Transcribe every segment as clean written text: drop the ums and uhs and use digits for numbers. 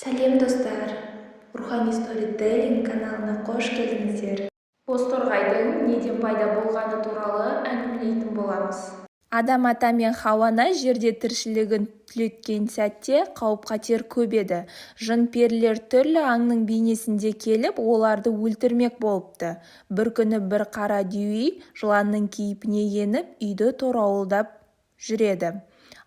Сәлем достар, Рухани Storytelling каналына қош келдіңіздер. Бозторғайдың неден пайда болғаны туралы әңгімелейтін боламыз. Адам ата мен Хауана жерде тіршілігін түлеткен сәтте қауіп-қатер көп еді. Жын-перілер түрлі аңның бейнесінде келіп, оларды өлтірмек болыпты. Бір күні бір қара дюйи жыланның кейпіне еніп, үйді торауылдап жүреді.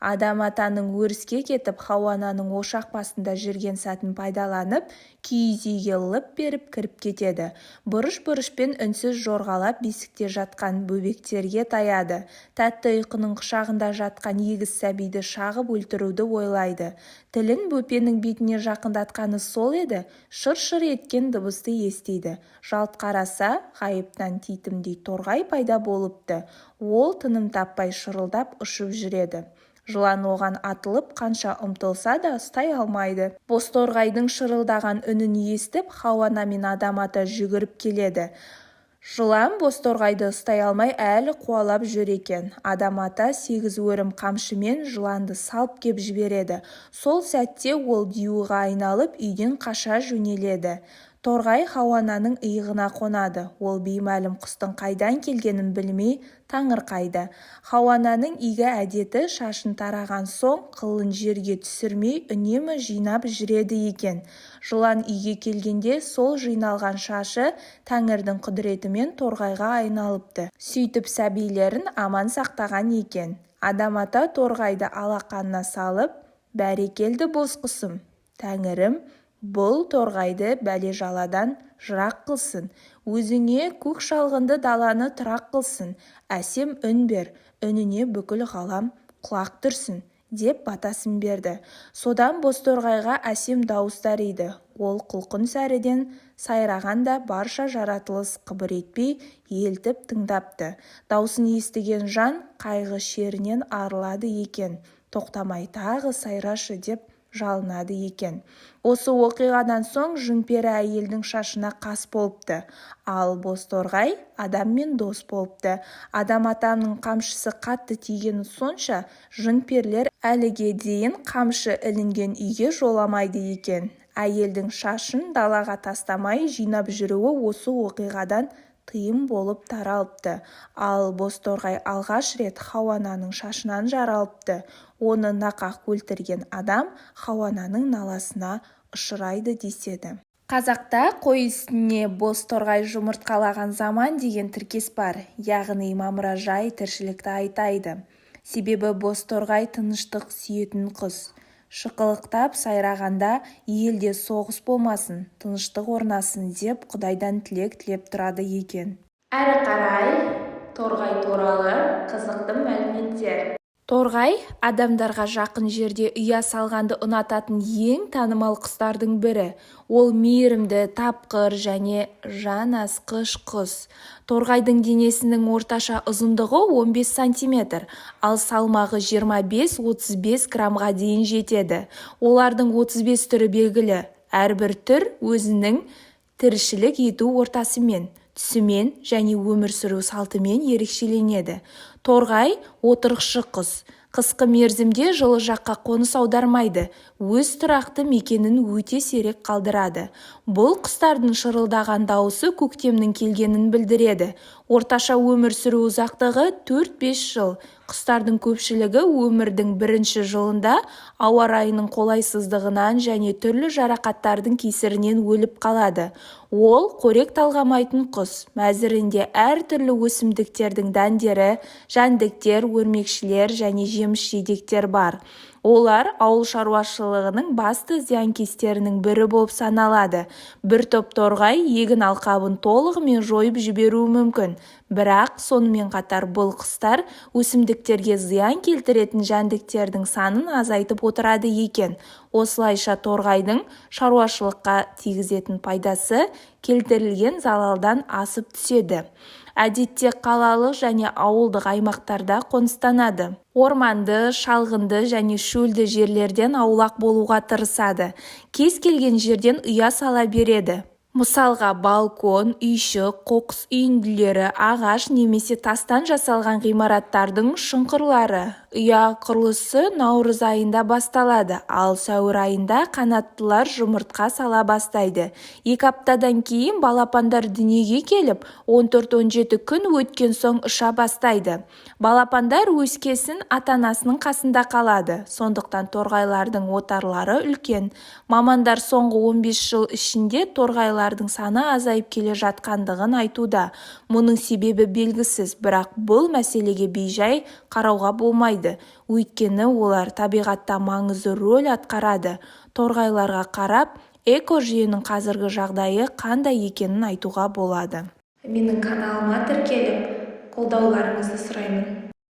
Адам атаның өріске кетіп, Хауананың ошақ басында жүрген сәтін пайдаланып, киіз үйге лып беріп кіріп кетеді. Бұрыш-бұрышпен үнсіз жорғалап бесікте жатқан бөбектерге таяды. Тәтті ұйқының құшағында жатқан егіз сәбиді шағып өлтіруді ойлайды. Тілін бөпенің бетіне жақындатқаны сол еді, шыр-шыр еткен дыбысты естиді. Жалт қараса, ғайыптан титімдей торғай пайда болыпты. Ол тыным таппай шырылдап ұшып жүреді. Жылан оған атылып, қанша ұмтылса да ұстай алмайды. Бозторғайдың шырылдаған үнін естіп, Хауана мен Адам ата жүгіріп келеді. Жылан бозторғайды ұстай алмай әлі қуалап жүр екен. Адам ата 8 өрім қамшымен жыланды салып кеп жібереді. Сол сәтте ол дюйға айналып үйден қаша жөнеледі. Торғай Хауананың иығына қонады. Ол беймәлім құстың қайдан келгенін білмей таңырқайды. Хауананың игі әдеті шашын тараған соң қылын жерге түсірмей үнемі жинап жүреді екен. Жылан үйге келгенде сол жиналған шашы Тәңірдің құдіретімен торғайға айналыпты. Сөйтіп сәбилерін аман сақтаған екен. Адам ата торғайды алақанына салып, «Бәрекелді боз құсым, Тәңірім, бұл торғайды бәле-жаладан жырақ қылсын, өзіңе көк шалғынды даланы тұрақ қылсын, әсем үн бер, үніне бүкіл ғалам құлақ түрсін», деп батасын берді. Содан бозторғайға әсем дауыстар еді. Ол құлқын сәріден сайрағанда барша жаратылыс қыбыр етпей елтіп тыңдапты. Даусын естіген жан қайғы шерінен арылады екен. Тоқтамай тағы сайрашы деп жалынады екен. Осы оқиғадан соң жын-пері әйелдің шашына қас болыпты. Ал бозторғай адаммен дос болыпты. Адам атамның қамшысы қатты тигені сонша, жын-перілер әліге дейін қамшы ілінген үйге жоламайды екен. Әйелдің шашын далаға тастамай жинап жүруі осы оқиғадан тыйым болып таралыпты. Ал бозторғай алғаш рет Хауананың шашынан жаралыпты. Оны нақақ өлтірген адам Хауананың наласына ұшырайды деседі. Қазақта қой үстіне бозторғай жұмыртқалаған заман деген тіркес бар, яғни мамыражай тіршілікті айтайды. Себебі бозторғай тыныштық сүйетін құс. Шықылықтап сайрағанда елде соғыс болмасын, тыныштық орнасын деп Құдайдан тілек тілеп тұрады екен. Әрі қарай торғай туралы қызықты мәліметтер. Торғай адамдарға жақын жерде ұя салғанды ұнататын ең танымал құстардың бірі. Ол мейірімді, тапқыр және жанасқыш құс. Торғайдың денесінің орташа ұзындығы 15 сантиметр, ал салмағы 25-35 граммға дейін жетеді. Олардың 35 түрі белгілі. Әрбір түр өзінің тіршілік ету ортасымен, түсімен және өмір сүру салтымен ерекшеленеді. Торғай отырықшы құс. Қысқы мерзімде жылы жаққа қоныс аудармайды, өз тұрақты мекенін өте сирек қалдырады. Бұл құстардың шырылдаған дауысы көктемнің келгенін білдіреді. Орташа өмір сүру ұзақтығы 4-5 жыл. Құстардың көпшілігі өмірдің бірінші жылында ауа райының қолайсыздығынан және түрлі жарақаттардың кесірінен өліп қалады. Ол қорек талғамайтын құс. Мәзірінде әртүрлі өсімдіктердің дәндері, жәндіктер, өрмекшілер және жеміс-жидектер бар. Олар ауыл шаруашылығының басты зиянкестерінің бірі болып саналады. Бір топ торғай егін алқабын толығымен жойып жіберуі мүмкін. Бірақ сонымен қатар бұл құстар өсімдіктерге зиян келтіретін жәндіктердің санын азайтып отырады екен. Осылайша торғайдың шаруашылыққа тигізетін пайдасы келтірілген залалдан асып түседі. Әдетте қалалық және ауылдық аймақтарда қоныстанады. Орманды, шалғынды және шөлді жерлерден аулақ болуға тырысады. Кез келген жерден ұя сала береді. Мысалға, балкон, үйші, қоқыс үйінділері, ағаш немесе тастан жасалған ғимараттардың шұңқырлары, Ұя құрылысы наурыз айында басталады, ал сәуір айында қанаттылар жұмыртқа сала бастайды. 2 аптадан кейін балапандар дүниеге келіп, 14-17 күн өткен соң ұша бастайды. Балапандар өскесін ата-анасының қасында қалады, сондықтан торғайлардың отарлары үлкен. Мамандар соңғы 15 жыл ішінде торғайлардың саны азайып келе жатқандығын айтуда. Мұның себебі белгісіз, бірақ бұл мәселеге бейжай қарауға болмайды. Өйткені олар табиғатта маңызды рөл атқарады. Торғайларға қарап, экожүйенің қазіргі жағдайы қандай екенін айтуға болады. Менің каналыма тіркеліп, қолдауларыңызды сұраймын.